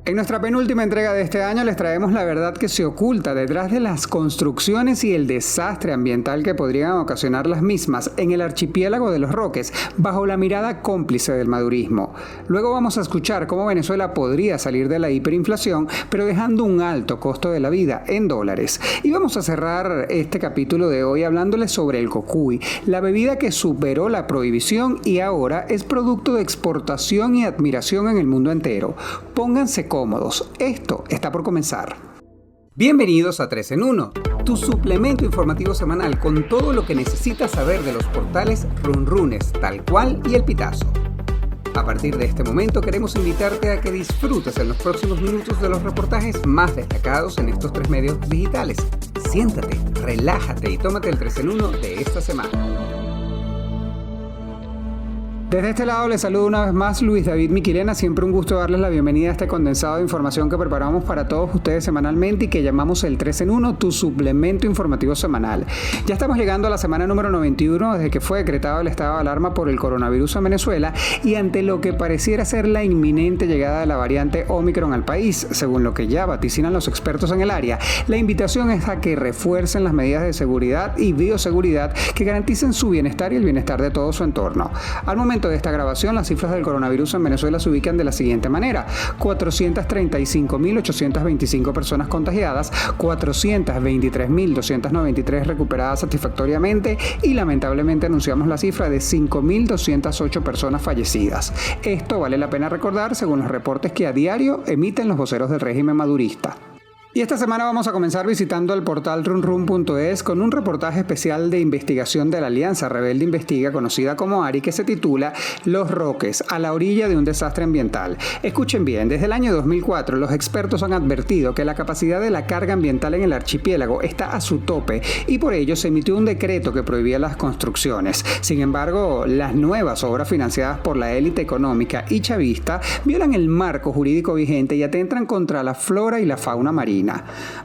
En nuestra penúltima entrega de este año les traemos la verdad que se oculta detrás de las construcciones y el desastre ambiental que podrían ocasionar las mismas en el archipiélago de Los Roques, bajo la mirada cómplice del madurismo. Luego vamos a escuchar cómo Venezuela podría salir de la hiperinflación, pero dejando un alto costo de la vida en dólares. Y vamos a cerrar este capítulo de hoy hablándoles sobre el cocuy, la bebida que superó la prohibición y ahora es producto de exportación y admiración en el mundo entero. Pónganse cómodos, esto está por comenzar. Bienvenidos a 3 en 1, tu suplemento informativo semanal con todo lo que necesitas saber de los portales Runrunes, Tal Cual y El Pitazo. A partir de este momento queremos invitarte a que disfrutes en los próximos minutos de los reportajes más destacados en estos 3 medios digitales. Siéntate, relájate y tómate el 3 en 1 de esta semana. Desde este lado les saludo una vez más Luis David Miquilena, siempre un gusto darles la bienvenida a este condensado de información que preparamos para todos ustedes semanalmente y que llamamos el 3 en 1, tu suplemento informativo semanal. Ya estamos llegando a la semana número 91 desde que fue decretado el estado de alarma por el coronavirus en Venezuela y ante lo que pareciera ser la inminente llegada de la variante Omicron al país, según lo que ya vaticinan los expertos en el área, la invitación es a que refuercen las medidas de seguridad y bioseguridad que garanticen su bienestar y el bienestar de todo su entorno. Al momento de esta grabación, las cifras del coronavirus en Venezuela se ubican de la siguiente manera: 435.825 personas contagiadas, 423.293 recuperadas satisfactoriamente y lamentablemente anunciamos la cifra de 5.208 personas fallecidas. Esto vale la pena recordar según los reportes que a diario emiten los voceros del régimen madurista. Y esta semana vamos a comenzar visitando el portal runrun.es con un reportaje especial de investigación de la Alianza Rebelde Investiga, conocida como ARI, que se titula Los Roques, a la orilla de un desastre ambiental. Escuchen bien, desde el año 2004 los expertos han advertido que la capacidad de la carga ambiental en el archipiélago está a su tope y por ello se emitió un decreto que prohibía las construcciones. Sin embargo, las nuevas obras financiadas por la élite económica y chavista violan el marco jurídico vigente y atentan contra la flora y la fauna marina.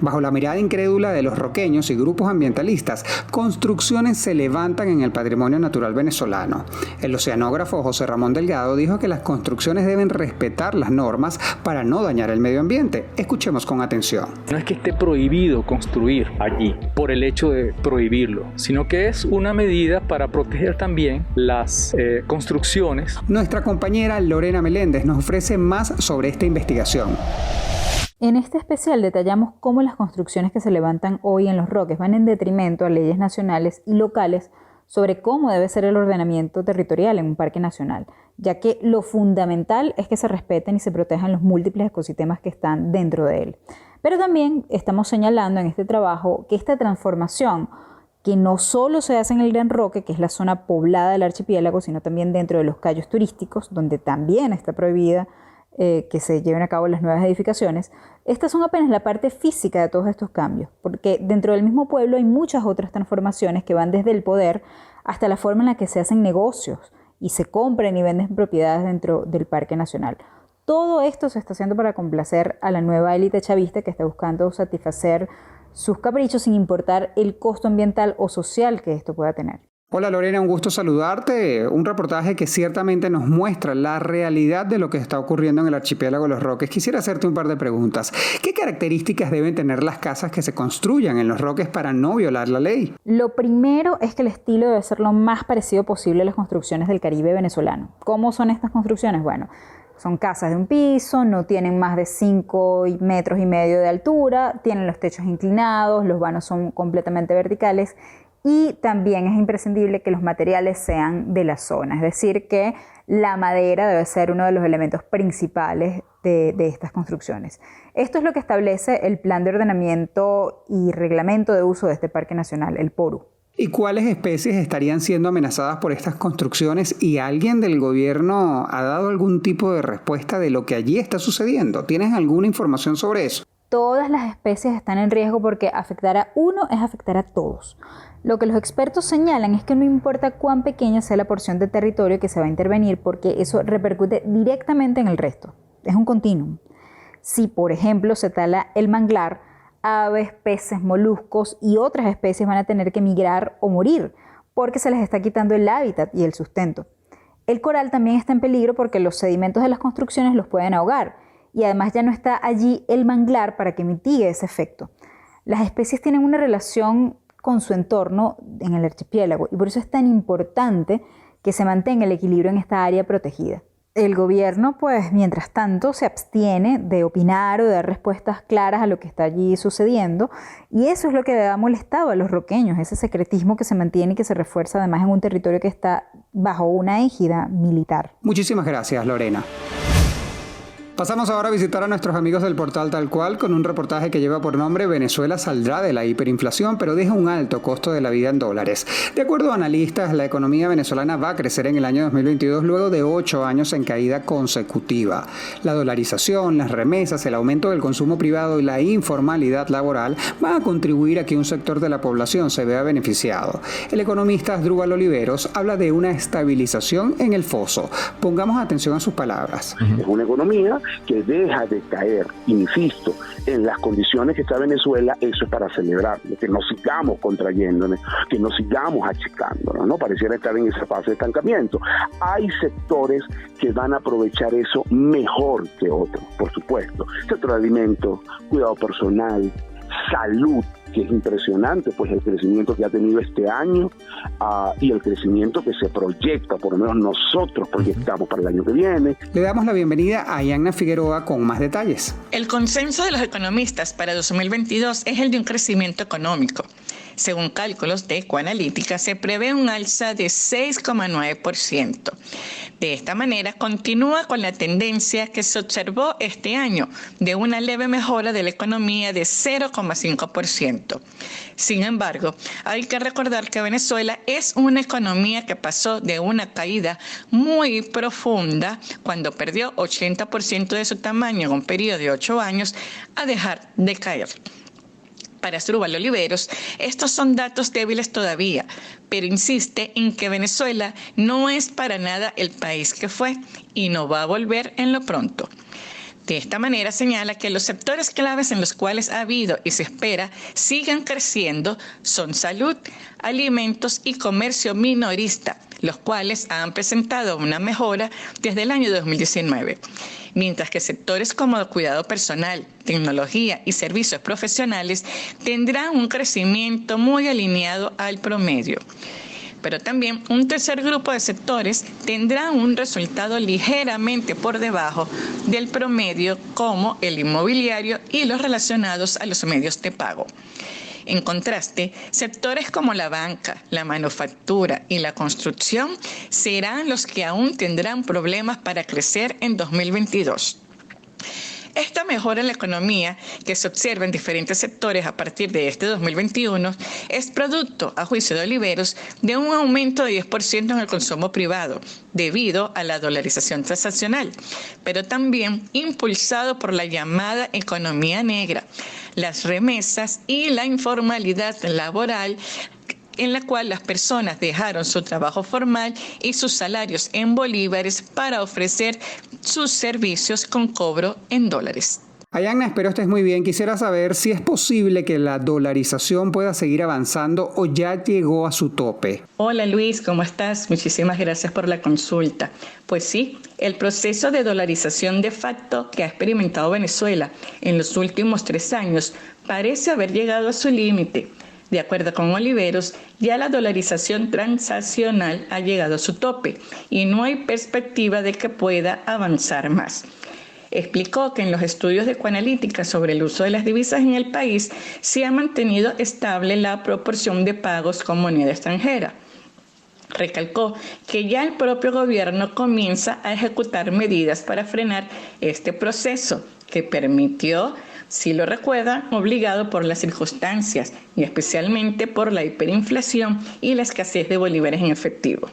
Bajo la mirada incrédula de los roqueños y grupos ambientalistas, construcciones se levantan en el patrimonio natural venezolano. El oceanógrafo José Ramón Delgado dijo que las construcciones deben respetar las normas para no dañar el medio ambiente. Escuchemos con atención. No es que esté prohibido construir allí por el hecho de prohibirlo, sino que es una medida para proteger también las construcciones. Nuestra compañera Lorena Meléndez nos ofrece más sobre esta investigación. En este especial detallamos cómo las construcciones que se levantan hoy en Los Roques van en detrimento a leyes nacionales y locales sobre cómo debe ser el ordenamiento territorial en un parque nacional, ya que lo fundamental es que se respeten y se protejan los múltiples ecosistemas que están dentro de él. Pero también estamos señalando en este trabajo que esta transformación, que no solo se hace en el Gran Roque, que es la zona poblada del archipiélago, sino también dentro de los cayos turísticos, donde también está prohibida que se lleven a cabo las nuevas edificaciones. Estas son apenas la parte física de todos estos cambios, porque dentro del mismo pueblo hay muchas otras transformaciones que van desde el poder hasta la forma en la que se hacen negocios y se compran y venden propiedades dentro del Parque Nacional. Todo esto se está haciendo para complacer a la nueva élite chavista que está buscando satisfacer sus caprichos sin importar el costo ambiental o social que esto pueda tener. Hola Lorena, un gusto saludarte. Un reportaje que ciertamente nos muestra la realidad de lo que está ocurriendo en el archipiélago de Los Roques. Quisiera hacerte un par de preguntas. ¿Qué características deben tener las casas que se construyan en Los Roques para no violar la ley? Lo primero es que el estilo debe ser lo más parecido posible a las construcciones del Caribe venezolano. ¿Cómo son estas construcciones? Bueno, son casas de un piso, no tienen más de 5,5 metros de altura, tienen los techos inclinados, los vanos son completamente verticales. Y también es imprescindible que los materiales sean de la zona, es decir, que la madera debe ser uno de los elementos principales de estas construcciones. Esto es lo que establece el Plan de Ordenamiento y Reglamento de Uso de este Parque Nacional, el PORU. ¿Y cuáles especies estarían siendo amenazadas por estas construcciones? ¿Y alguien del gobierno ha dado algún tipo de respuesta de lo que allí está sucediendo? ¿Tienes alguna información sobre eso? Todas las especies están en riesgo porque afectar a uno es afectar a todos. Lo que los expertos señalan es que no importa cuán pequeña sea la porción de territorio que se va a intervenir porque eso repercute directamente en el resto. Es un continuum. Si, por ejemplo, se tala el manglar, aves, peces, moluscos y otras especies van a tener que migrar o morir porque se les está quitando el hábitat y el sustento. El coral también está en peligro porque los sedimentos de las construcciones los pueden ahogar y además ya no está allí el manglar para que mitigue ese efecto. Las especies tienen una relación con su entorno en el archipiélago y por eso es tan importante que se mantenga el equilibrio en esta área protegida. El gobierno, pues, mientras tanto, se abstiene de opinar o de dar respuestas claras a lo que está allí sucediendo, y eso es lo que le ha molestado a los roqueños, ese secretismo que se mantiene y que se refuerza además en un territorio que está bajo una égida militar. Muchísimas gracias, Lorena. Pasamos ahora a visitar a nuestros amigos del portal Tal Cual con un reportaje que lleva por nombre Venezuela saldrá de la hiperinflación, pero deja un alto costo de la vida en dólares. De acuerdo a analistas, la economía venezolana va a crecer en el año 2022 luego de 8 años en caída consecutiva. La dolarización, las remesas, el aumento del consumo privado y la informalidad laboral van a contribuir a que un sector de la población se vea beneficiado. El economista Asdrúbal Oliveros habla de una estabilización en el foso. Pongamos atención a sus palabras. Es una economía que deja de caer, insisto, en las condiciones que está Venezuela. Eso es para celebrarlo, que no sigamos contrayéndonos, que no sigamos achicándonos, ¿no? Pareciera estar en esa fase de estancamiento. Hay sectores que van a aprovechar eso mejor que otros, por supuesto. Sector de alimentos, cuidado personal, salud, que es impresionante, pues el crecimiento que ha tenido este año y el crecimiento que se proyecta, por lo menos nosotros proyectamos para el año que viene. Le damos la bienvenida a Yanna Figueroa con más detalles. El consenso de los economistas para 2022 es el de un crecimiento económico. Según cálculos de Ecoanalítica, se prevé un alza de 6,9%. De esta manera, continúa con la tendencia que se observó este año, de una leve mejora de la economía de 0,5%. Sin embargo, hay que recordar que Venezuela es una economía que pasó de una caída muy profunda, cuando perdió 80% de su tamaño en un periodo de 8 años, a dejar de caer. Para Asdrúbal Oliveros, estos son datos débiles todavía, pero insiste en que Venezuela no es para nada el país que fue y no va a volver en lo pronto. De esta manera señala que los sectores claves en los cuales ha habido y se espera sigan creciendo son salud, alimentos y comercio minorista, los cuales han presentado una mejora desde el año 2019. Mientras que sectores como el cuidado personal, tecnología y servicios profesionales tendrán un crecimiento muy alineado al promedio. Pero también un tercer grupo de sectores tendrá un resultado ligeramente por debajo del promedio, como el inmobiliario y los relacionados a los medios de pago. En contraste, sectores como la banca, la manufactura y la construcción serán los que aún tendrán problemas para crecer en 2022. Esta mejora en la economía que se observa en diferentes sectores a partir de este 2021 es producto, a juicio de Oliveros, de un aumento de 10% en el consumo privado debido a la dolarización transaccional, pero también impulsado por la llamada economía negra, las remesas y la informalidad laboral, en la cual las personas dejaron su trabajo formal y sus salarios en bolívares para ofrecer sus servicios con cobro en dólares. Yanna, espero estés muy bien. Quisiera saber si es posible que la dolarización pueda seguir avanzando o ya llegó a su tope. Hola Luis, ¿cómo estás? Muchísimas gracias por la consulta. Pues sí, el proceso de dolarización de facto que ha experimentado Venezuela en los últimos 3 años parece haber llegado a su límite. De acuerdo con Oliveros, ya la dolarización transaccional ha llegado a su tope y no hay perspectiva de que pueda avanzar más. Explicó que en los estudios de Ecoanalítica sobre el uso de las divisas en el país se ha mantenido estable la proporción de pagos con moneda extranjera. Recalcó que ya el propio gobierno comienza a ejecutar medidas para frenar este proceso que permitió, si lo recuerdan, obligado por las circunstancias y especialmente por la hiperinflación y la escasez de bolívares en efectivo.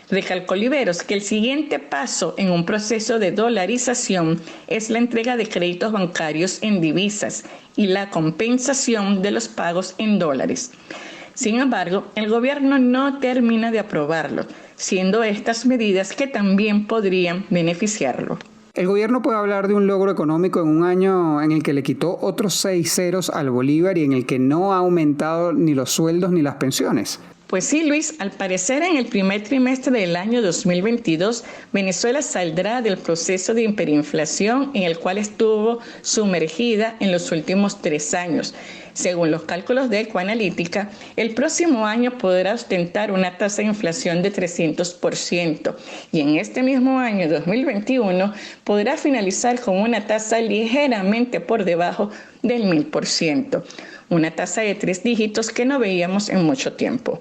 Recalcó Oliveros que el siguiente paso en un proceso de dolarización es la entrega de créditos bancarios en divisas y la compensación de los pagos en dólares. Sin embargo, el gobierno no termina de aprobarlo, siendo estas medidas que también podrían beneficiarlo. El gobierno puede hablar de un logro económico en un año en el que le quitó otros 6 ceros al bolívar y en el que no ha aumentado ni los sueldos ni las pensiones. Pues sí, Luis, al parecer en el primer trimestre del año 2022, Venezuela saldrá del proceso de hiperinflación en el cual estuvo sumergida en los últimos 3 años. Según los cálculos de Ecoanalítica, el próximo año podrá ostentar una tasa de inflación de 300% y en este mismo año 2021 podrá finalizar con una tasa ligeramente por debajo del 1000%, una tasa de 3 dígitos que no veíamos en mucho tiempo.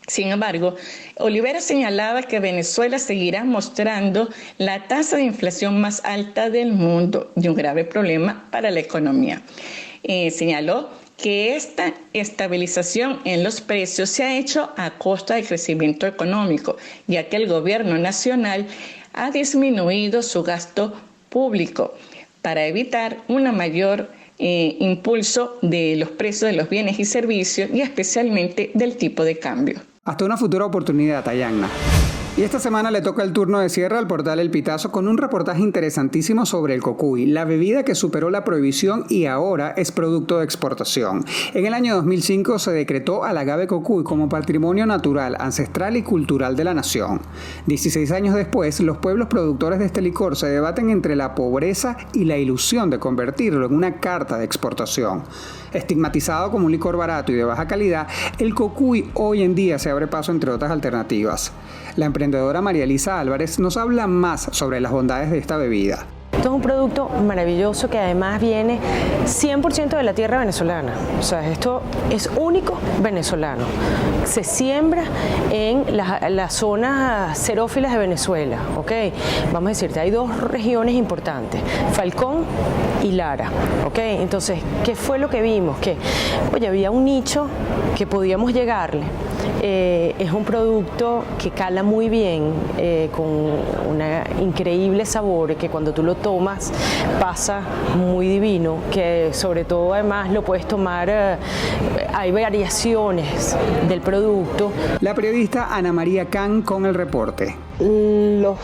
Sin embargo, Olivera señalaba que Venezuela seguirá mostrando la tasa de inflación más alta del mundo y un grave problema para la economía. Señaló que esta estabilización en los precios se ha hecho a costa del crecimiento económico, ya que el gobierno nacional ha disminuido su gasto público para evitar una mayor impulso de los precios de los bienes y servicios y especialmente del tipo de cambio. Hasta una futura oportunidad, Tayana. Y esta semana le toca el turno de cierre al portal El Pitazo con un reportaje interesantísimo sobre el cocuy, la bebida que superó la prohibición y ahora es producto de exportación. En el año 2005 se decretó al agave cocuy como patrimonio natural, ancestral y cultural de la nación. 16 años después, los pueblos productores de este licor se debaten entre la pobreza y la ilusión de convertirlo en una carta de exportación. Estigmatizado como un licor barato y de baja calidad, el cocuy hoy en día se abre paso entre otras alternativas. La emprendedora María Elisa Álvarez nos habla más sobre las bondades de esta bebida. Esto es un producto maravilloso que además viene 100% de la tierra venezolana. O sea, esto es único venezolano. Se siembra en las zonas xerófilas de Venezuela, ¿ok? Vamos a decirte, hay 2 regiones importantes, Falcón y Lara, ¿ok? Entonces, ¿qué fue lo que vimos? Que, oye, había un nicho que podíamos llegarle. Es un producto que cala muy bien, con un increíble sabor, que cuando tú lo tomas pasa muy divino, que sobre todo además lo puedes tomar, hay variaciones del producto. La periodista Ana María Can con el reporte. Los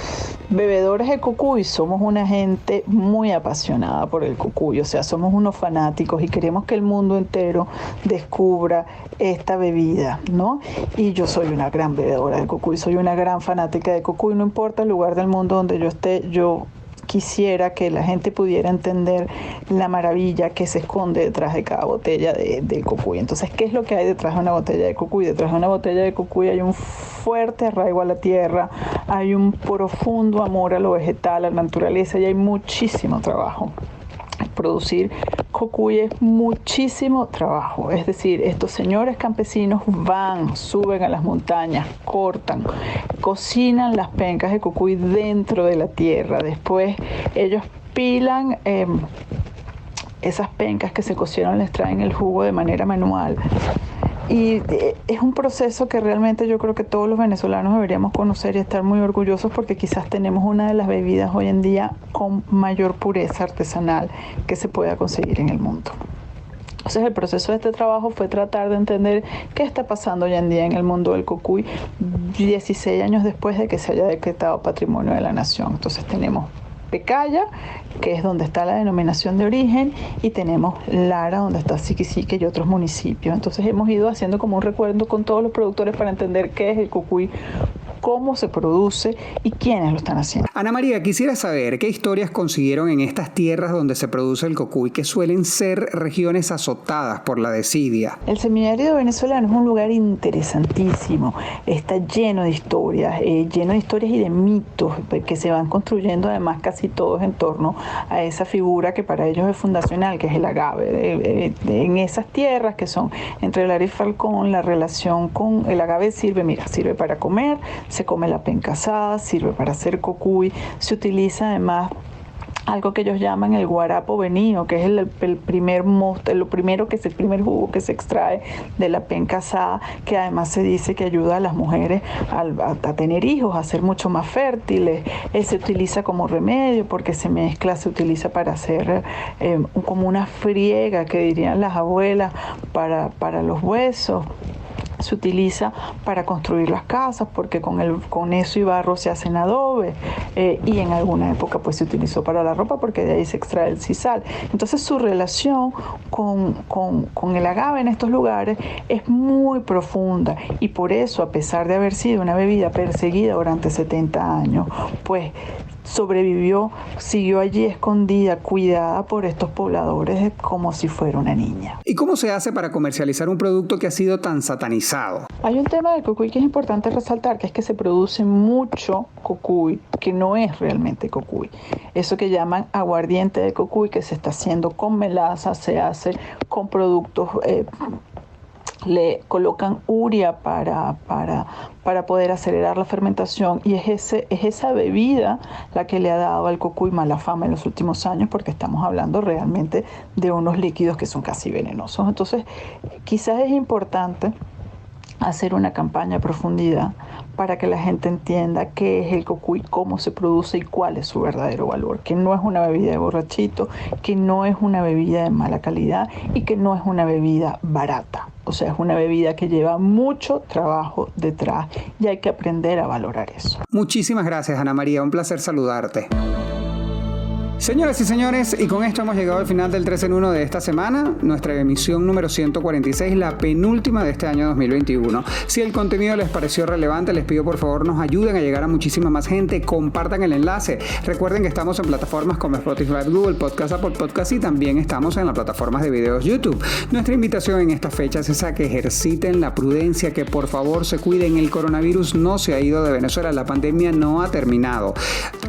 bebedores de cocuy somos una gente muy apasionada por el cocuy, o sea, somos unos fanáticos y queremos que el mundo entero descubra esta bebida, ¿no? Y yo soy una gran bebedora de cocuy, soy una gran fanática de cocuy, no importa el lugar del mundo donde yo esté, yo quisiera que la gente pudiera entender la maravilla que se esconde detrás de cada botella de cocuy. Entonces, ¿qué es lo que hay detrás de una botella de cocuy? Detrás de una botella de cocuy hay un fuerte arraigo a la tierra, hay un profundo amor a lo vegetal, a la naturaleza y hay muchísimo trabajo. Producir cocuy es muchísimo trabajo, es decir, estos señores campesinos suben a las montañas, cortan, cocinan las pencas de cocuy dentro de la tierra, después ellos pilan esas pencas que se cocieron, les traen el jugo de manera manual. Y es un proceso que realmente yo creo que todos los venezolanos deberíamos conocer y estar muy orgullosos porque quizás tenemos una de las bebidas hoy en día con mayor pureza artesanal que se pueda conseguir en el mundo. Entonces el proceso de este trabajo fue tratar de entender qué está pasando hoy en día en el mundo del cocuy 16 años después de que se haya decretado Patrimonio de la Nación. Entonces tenemos Pecaya, que es donde está la denominación de origen, y tenemos Lara, donde está Siquisique y otros municipios. Entonces hemos ido haciendo como un recuerdo con todos los productores para entender qué es el cocuy, cómo se produce y quiénes lo están haciendo. Ana María, quisiera saber qué historias consiguieron en estas tierras donde se produce el cocuy, que suelen ser regiones azotadas por la desidia. El seminario venezolano es un lugar interesantísimo, está lleno de historias y de mitos que se van construyendo además casi todos en torno a esa figura que para ellos es fundacional, que es el agave. En esas tierras que son entre Lara y Falcón, la relación con el agave sirve para comer, se come la penca asada, sirve para hacer cocuy, se utiliza además algo que ellos llaman el guarapo venido, que es el primer jugo que se extrae de la penca asada, que además se dice que ayuda a las mujeres a tener hijos, a ser mucho más fértiles. Se utiliza como remedio porque se utiliza para hacer como una friega, que dirían las abuelas, para los huesos. se utiliza para construir las casas, porque con eso y barro se hacen adobe, y en alguna época pues se utilizó para la ropa porque de ahí se extrae el sisal. Entonces su relación con el agave en estos lugares es muy profunda, y por eso, a pesar de haber sido una bebida perseguida durante 70 años, pues sobrevivió, siguió allí escondida, cuidada por estos pobladores como si fuera una niña. ¿Y cómo se hace para comercializar un producto que ha sido tan satanizado? Hay un tema del cocuy que es importante resaltar, que es que se produce mucho cocuy que no es realmente cocuy. Eso que llaman aguardiente de cocuy, que se está haciendo con melaza, se hace con productos, le colocan urea para poder acelerar la fermentación, y es esa bebida la que le ha dado al cocuy mala fama en los últimos años, porque estamos hablando realmente de unos líquidos que son casi venenosos. Entonces, quizás es importante hacer una campaña a profundidad para que la gente entienda qué es el cocuy, cómo se produce y cuál es su verdadero valor, que no es una bebida de borrachito, que no es una bebida de mala calidad y que no es una bebida barata. O sea, es una bebida que lleva mucho trabajo detrás y hay que aprender a valorar eso. Muchísimas gracias, Ana María. Un placer saludarte. Señoras y señores, y con esto hemos llegado al final del 3 en 1 de esta semana, nuestra emisión número 146, la penúltima de este año 2021. Si el contenido les pareció relevante, les pido por favor nos ayuden a llegar a muchísima más gente, compartan el enlace. Recuerden que estamos en plataformas como Spotify, Google Podcast, Apple Podcast, y también estamos en las plataformas de videos YouTube. Nuestra invitación en estas fechas es a que ejerciten la prudencia, que por favor se cuiden. El coronavirus no se ha ido de Venezuela, la pandemia no ha terminado.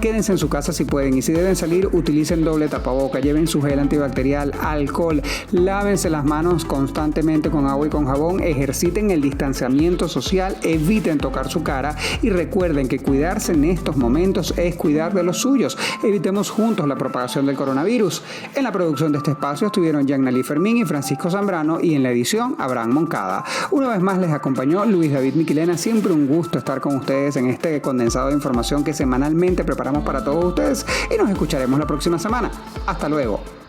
Quédense en su casa si pueden, y si deben salir, utilicen doble tapaboca, lleven su gel antibacterial, alcohol, lávense las manos constantemente con agua y con jabón, ejerciten el distanciamiento social, eviten tocar su cara, y recuerden que cuidarse en estos momentos es cuidar de los suyos. Evitemos juntos la propagación del coronavirus. En la producción de este espacio estuvieron Yanali Fermín y Francisco Zambrano, y en la edición Abraham Moncada. Una vez más les acompañó Luis David Miquilena. Siempre un gusto estar con ustedes en este condensado de información que semanalmente preparamos para todos ustedes, y nos escucharemos la próxima semana. Hasta luego.